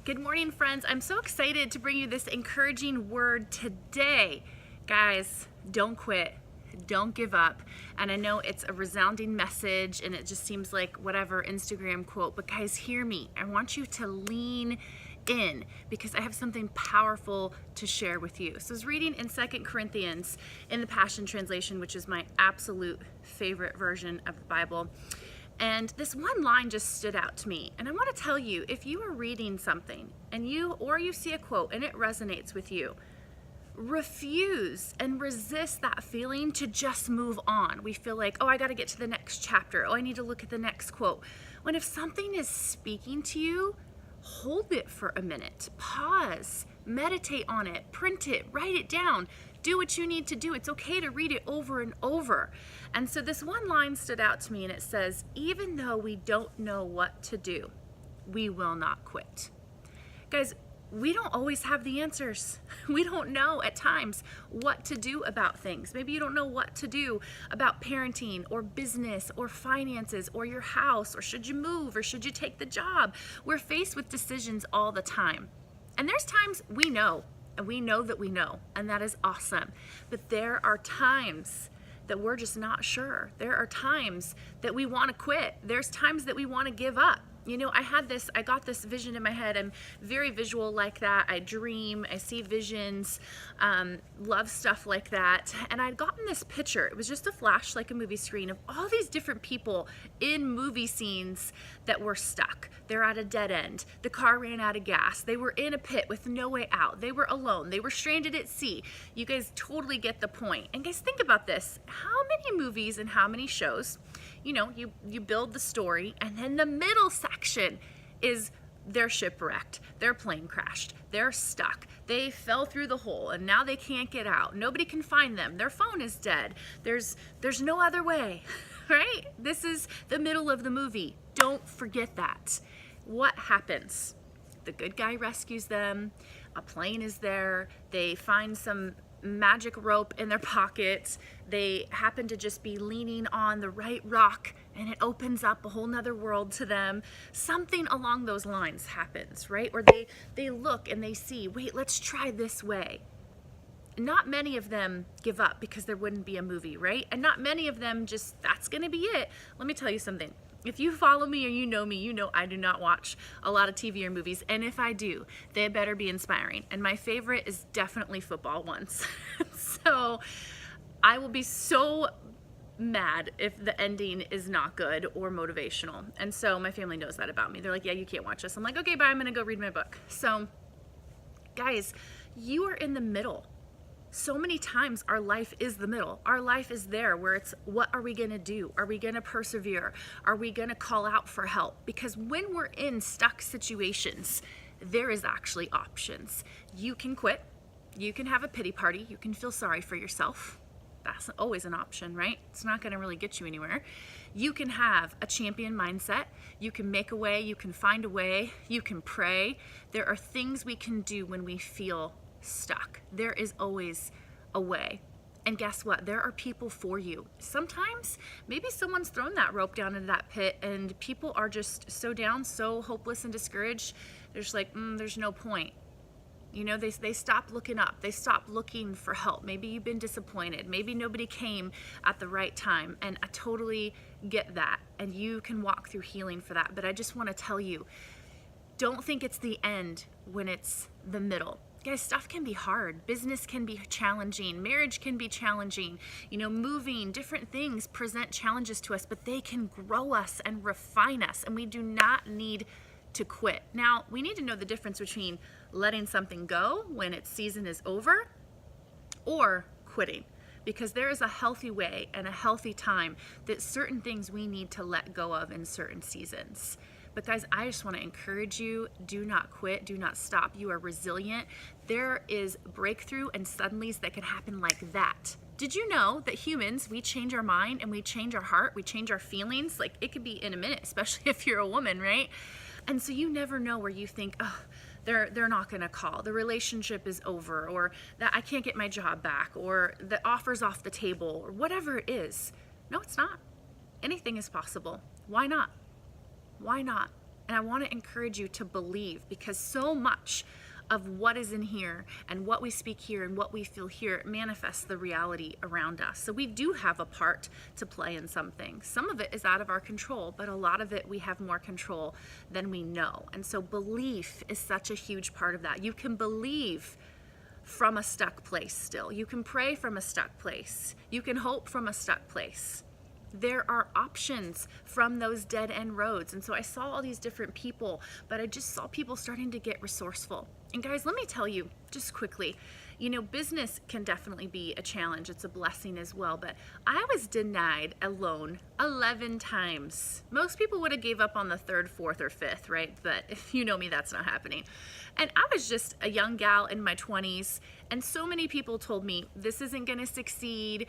Good morning, friends. I'm so excited to bring you this encouraging word today. Guys, don't quit. Don't give up. And I know it's a resounding message and it just seems like whatever Instagram quote, but guys, hear me. I want you to lean in because I have something powerful to share with you. So I was reading in 2 Corinthians in the Passion Translation, which is my absolute favorite version of the Bible. And this one line just stood out to me. And I want to tell you, if you are reading something and you see a quote and it resonates with you, refuse and resist that feeling to just move on. We feel like, oh, I got to get to the next chapter. Oh, I need to look at the next quote. When if something is speaking to you, hold it for a minute, pause, meditate on it, print it, write it down, do what you need to do. It's okay to read it over and over. And so this one line stood out to me and it says, even though we don't know what to do, we will not quit. Guys, we don't always have the answers. We don't know at times what to do about things. Maybe you don't know what to do about parenting or business or finances or your house, or should you move or should you take the job? We're faced with decisions all the time. And there's times we know, and we know that we know, and that is awesome. But there are times that we're just not sure. There are times that we want to quit. There's times that we want to give up. You know, I got this vision in my head. I'm very visual like that. I dream, I see visions, love stuff like that. And I'd gotten this picture. It was just a flash, like a movie screen, of all these different people in movie scenes that were stuck. They're at a dead end. The car ran out of gas. They were in a pit with no way out. They were alone. They were stranded at sea. You guys totally get the point. And guys, think about this. How many movies and how many shows, you know, you build the story, and then the middle section is they're shipwrecked, their plane crashed, they're stuck, they fell through the hole and now they can't get out, nobody can find them, their phone is dead, there's no other way, right? This is the middle of the movie. Don't forget that. What happens? The good guy rescues them, a plane is there, they find some magic rope in their pockets, they happen to just be leaning on the right rock and it opens up a whole nother world to them. Something along those lines happens, right? Or they look and they see, wait, let's try this way. Not many of them give up because there wouldn't be a movie, right? And not many of them just, that's gonna be it. Let me tell you something. If you follow me or you know me, you know I do not watch a lot of TV or movies. And if I do, they better be inspiring. And my favorite is definitely football ones. So I will be so mad if the ending is not good or motivational. And so my family knows that about me. They're like, yeah, you can't watch this. I'm like, okay, bye, I'm gonna go read my book. So guys, you are in the middle. So many times our life is the middle. Our life is there where it's, what are we gonna do? Are we gonna persevere? Are we gonna call out for help? Because when we're in stuck situations, there is actually options. You can quit, you can have a pity party, you can feel sorry for yourself. That's always an option, right? It's not gonna really get you anywhere. You can have a champion mindset, you can make a way, you can find a way, you can pray. There are things we can do when we feel stuck. There is always a way. And guess what? There are people for you. Sometimes maybe someone's thrown that rope down into that pit and people are just so down, so hopeless and discouraged. They're just like, there's no point. You know, they stop looking up. They stop looking for help. Maybe you've been disappointed. Maybe nobody came at the right time. And I totally get that. And you can walk through healing for that. But I just want to tell you, don't think it's the end when it's the middle. Guys, stuff can be hard. Business can be challenging. Marriage can be challenging. You know, moving, different things present challenges to us, but they can grow us and refine us, and we do not need to quit. Now, we need to know the difference between letting something go when its season is over or quitting, because there is a healthy way and a healthy time that certain things we need to let go of in certain seasons. But guys, I just want to encourage you, do not quit, do not stop. You are resilient. There is breakthrough and suddenlies that can happen like that. Did you know that humans, we change our mind and we change our heart, we change our feelings? Like, it could be in a minute, especially if you're a woman, right? And so you never know where you think, oh, they're not gonna call, the relationship is over, or that I can't get my job back, or the offer's off the table, or whatever it is. No, it's not. Anything is possible. Why not? Why not? And I want to encourage you to believe, because so much of what is in here and what we speak here and what we feel here manifests the reality around us. So we do have a part to play in something. Some of it is out of our control, but a lot of it we have more control than we know. And so belief is such a huge part of that. You can believe from a stuck place still. You can pray from a stuck place. You can hope from a stuck place. There are options from those dead end roads. And so I saw all these different people, but I just saw people starting to get resourceful. And guys, let me tell you just quickly, business can definitely be a challenge. It's a blessing as well, but I was denied a loan 11 times. Most people would have gave up on the third, fourth, or fifth, right? But if you know me, that's not happening. And I was just a young gal in my 20s, and so many people told me, this isn't gonna succeed,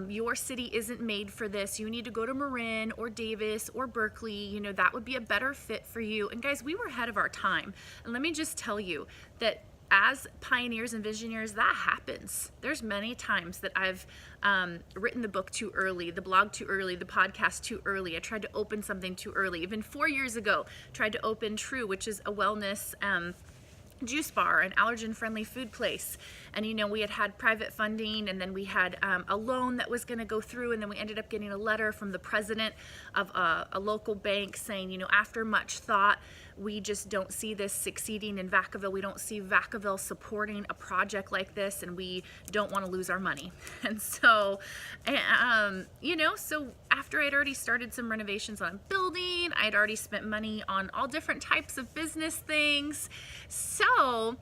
your city isn't made for this, you need to go to Marin or Davis or Berkeley, that would be a better fit for you. And guys, we were ahead of our time. And let me just tell you that as pioneers and visionaries, that happens. There's many times that I've written the book too early, the blog too early, the podcast too early. I tried to open something too early. Even 4 years ago, tried to open True, which is a wellness juice bar, an allergen-friendly food place. And we had private funding, and then we had a loan that was going to go through, and then we ended up getting a letter from the president of a local bank saying, after much thought, we just don't see this succeeding in Vacaville. We don't see Vacaville supporting a project like this, and we don't want to lose our money. And so, so after I'd already started some renovations on a building, I'd already spent money on all different types of business things. So,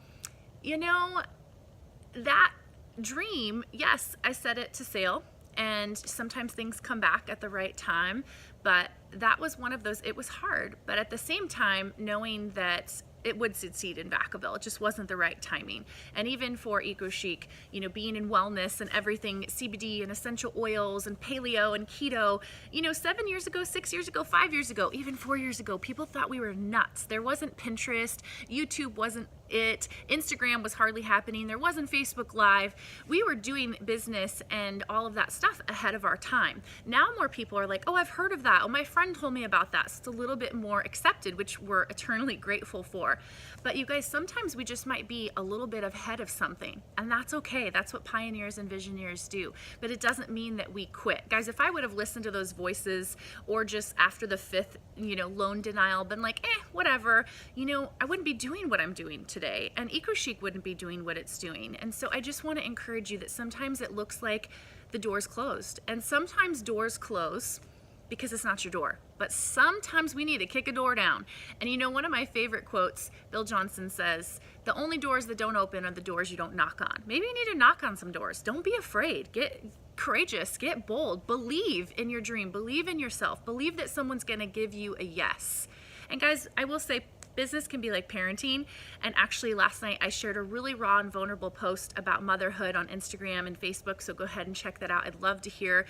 that dream, yes, I set it to sale, and sometimes things come back at the right time, but that was one of those. It was hard, but at the same time, knowing that it would succeed in Vacaville, it just wasn't the right timing. And even for EcoChic, being in wellness and everything, CBD and essential oils and paleo and keto, 7 years ago, 6 years ago, 5 years ago, even 4 years ago, people thought we were nuts. There wasn't Pinterest, YouTube wasn't it, Instagram was hardly happening, there wasn't Facebook Live. We were doing business and all of that stuff ahead of our time. Now more people are like, oh, I've heard of that. Oh, my friend told me about that. So it's a little bit more accepted, which we're eternally grateful for. But you guys, sometimes we just might be a little bit ahead of something, and that's okay. That's what pioneers and visionaries do. But it doesn't mean that we quit. Guys, if I would have listened to those voices, or just after the fifth, loan denial, been like, whatever, I wouldn't be doing what I'm doing today, and EcoChic wouldn't be doing what it's doing. And so I just want to encourage you that sometimes it looks like the door's closed, and sometimes doors close because it's not your door, but sometimes we need to kick a door down. And one of my favorite quotes, Bill Johnson says, the only doors that don't open are the doors you don't knock on. Maybe you need to knock on some doors. Don't be afraid. Get courageous, get bold, believe in your dream, believe in yourself, believe that someone's going to give you a yes. And guys, I will say, business can be like parenting. And actually last night I shared a really raw and vulnerable post about motherhood on Instagram and Facebook, so go ahead and check that out. I'd love to hear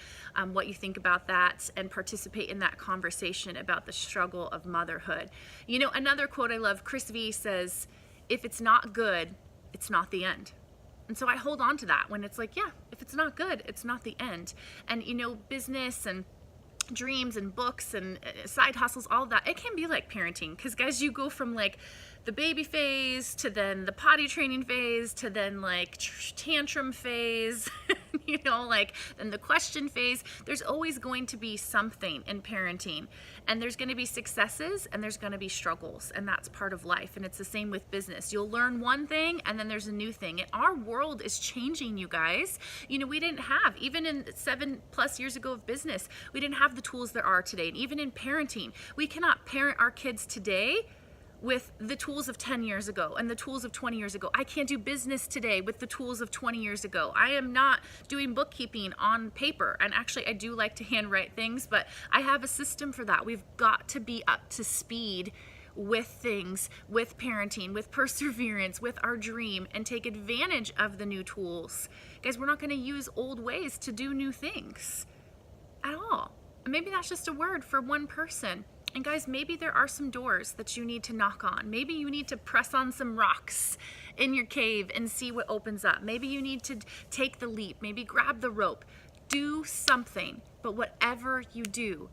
what you think about that and participate in that conversation about the struggle of motherhood. Another quote I love, Chrissy says, if it's not good, it's not the end. And so I hold on to that when it's like, yeah, if it's not good, it's not the end. And business and dreams and books and side hustles, all of that, it can be like parenting, because guys, you go from like the baby phase to then the potty training phase to then like tantrum phase, then the question phase. There's always going to be something in parenting, and there's going to be successes and there's going to be struggles, and that's part of life. And it's the same with business. You'll learn one thing and then there's a new thing, and our world is changing, you guys. We didn't have, even in 7+ years ago of business, we didn't have the tools there are today. And even in parenting, we cannot parent our kids today with the tools of 10 years ago and the tools of 20 years ago. I can't do business today with the tools of 20 years ago. I am not doing bookkeeping on paper. And actually, I do like to handwrite things, but I have a system for that. We've got to be up to speed with things, with parenting, with perseverance, with our dream, and take advantage of the new tools. Guys, we're not going to use old ways to do new things at all. And maybe that's just a word for one person. And guys, maybe there are some doors that you need to knock on. Maybe you need to press on some rocks in your cave and see what opens up. Maybe you need to take the leap, maybe grab the rope, do something. But whatever you do,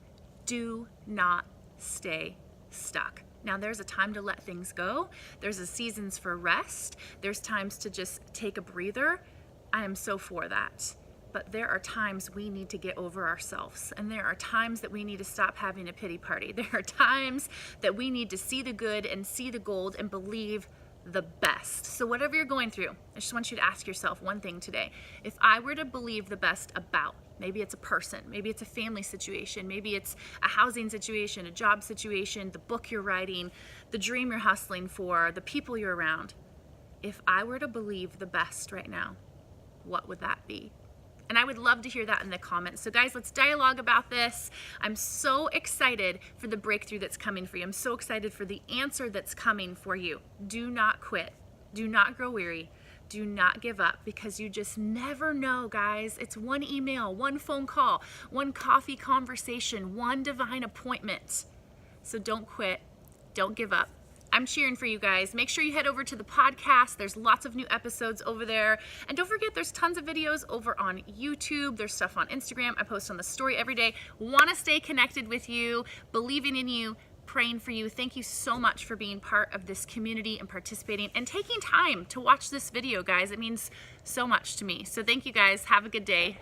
do not stay stuck. Now there's a time to let things go. There's a seasons for rest. There's times to just take a breather. I am so for that. But there are times we need to get over ourselves. And there are times that we need to stop having a pity party. There are times that we need to see the good and see the gold and believe the best. So whatever you're going through, I just want you to ask yourself one thing today. If I were to believe the best about, maybe it's a person, maybe it's a family situation, maybe it's a housing situation, a job situation, the book you're writing, the dream you're hustling for, the people you're around. If I were to believe the best right now, what would that be? And I would love to hear that in the comments. So guys, let's dialogue about this. I'm so excited for the breakthrough that's coming for you. I'm so excited for the answer that's coming for you. Do not quit. Do not grow weary. Do not give up, because you just never know, guys. It's one email, one phone call, one coffee conversation, one divine appointment. So don't quit. Don't give up. I'm cheering for you guys. Make sure you head over to the podcast. There's lots of new episodes over there. And don't forget, there's tons of videos over on YouTube. There's stuff on Instagram. I post on the story every day. Want to stay connected with you, believing in you, praying for you. Thank you so much for being part of this community and participating and taking time to watch this video, guys. It means so much to me. So thank you guys. Have a good day.